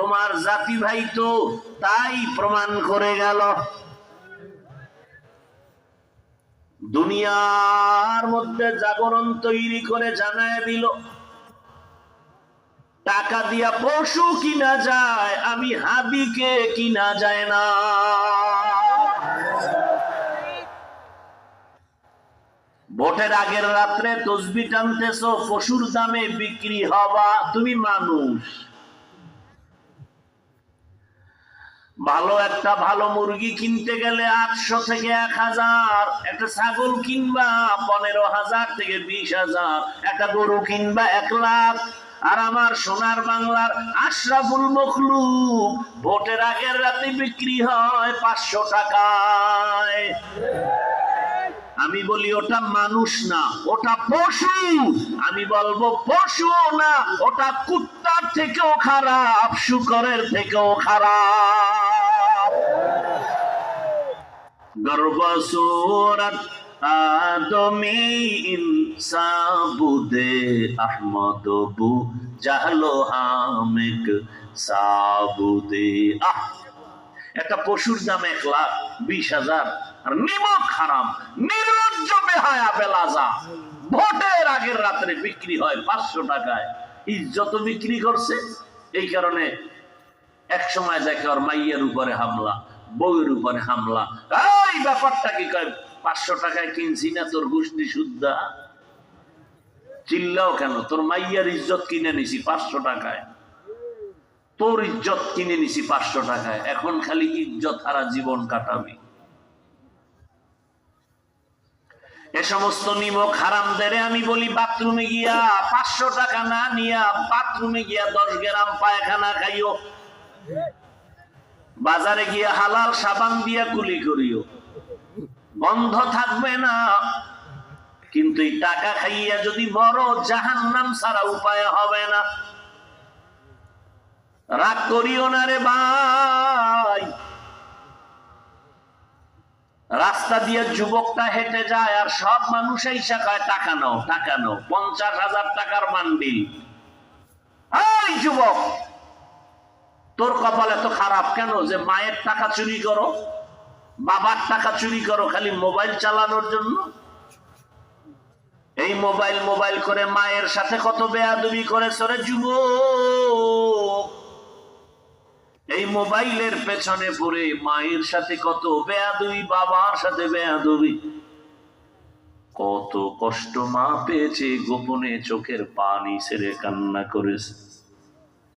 তোমার জাতি ভাই তো তাই প্রমাণ করে গেল। দুনিয়ার মধ্যে জাগরণ তৈরি করে জানায় দিল, টাকা দিয়া পশু কিনা যায়, আমি হাদিকে কিনা যায় না। ভোটের আগের রাত্রে তসবি টানতেছো, পশুর দামে বিক্রি হবা, তুমি মানুষ। ভালো মুরগি কিনতে গেলে 800 থেকে 1000, একটা ছাগল কিনবা 15,000 থেকে 20,000, একটা গরু কিনবা 1 লাখ। আর আমার সোনার বাংলার আশরাফুল মখলুক ভোটের আগের রাতে বিক্রি হয় 500 টাকায়। আমি বলি ওটা মানুষ না, ওটা পশু। আমি বলবো পশু না, ওটা কুত্তার থেকেও খারাপ, শুকরের থেকেও খারাপ। গর্বসুরত আদমি ইনসাবুদে আহমদ বু জাহলো হামিক সাবুদে। একটা পশুর দাম 1,20,000, আর নিমক হারাম, নির্লজ্জ বেহায়া বেলাজা ভোটের আগের রাত্রে বিক্রি হয় 500 টাকায়। ইজ্জত বিক্রি করছে। এই কারণে এক সময় দেখে ওর মাইয়ের উপরে হামলা, বউয়ের উপরে হামলা। এই ব্যাপারটা কি কয়, 500 টাকায় কিনছি না তোর গোষ্ঠী শুদ্ধা, চিল্লাও কেন? তোর মাইয়ার ইজ্জত কিনে নিছি 500 টাকায়, তোর ইজ্জত কিনে নিছি 500 টাকায়, এখন খালি ইজ্জত হারা জীবন কাটাবি। এ সমস্ত নিমক হারামদের আমি বলি বাথরুমে গিয়া 500 টাকা না নিয়া বাথরুমে গিয়া 10 গ্রাম পায়খানা খাইও, বাজারে গিয়া হালাল সাবান দিয়া কুলি করিও, বন্ধ থাকবে না। কিন্তু এই টাকা খাইয়া যদি মরো, জাহান্নাম ছাড়া উপায় হবে না। রাগ করিও না রে ভাই। রাস্তা দিয়ে যুবকটা হেঁটে যায় আর সব মানুষ এসে কয় টাকা নাও, টাকা নাও, 50,000 টাকার বান্ডিল। এই যুবক, তোর কপাল এত খারাপ কেন যে মায়ের টাকা চুরি করো, বাবার টাকা চুরি করো খালি মোবাইল চালানোর জন্য? এই মোবাইল করে মায়ের সাথে কত বেয়াদবি করেছ রে যুবক। এই মোবাইলের পেছনে পড়ে মায়ের সাথে কত বেয়াদবি, বাবার সাথে বেয়াদবি। কত কষ্ট মা পেয়েছে, গোপনে চোখের পানি ছেড়ে কান্না করেছে।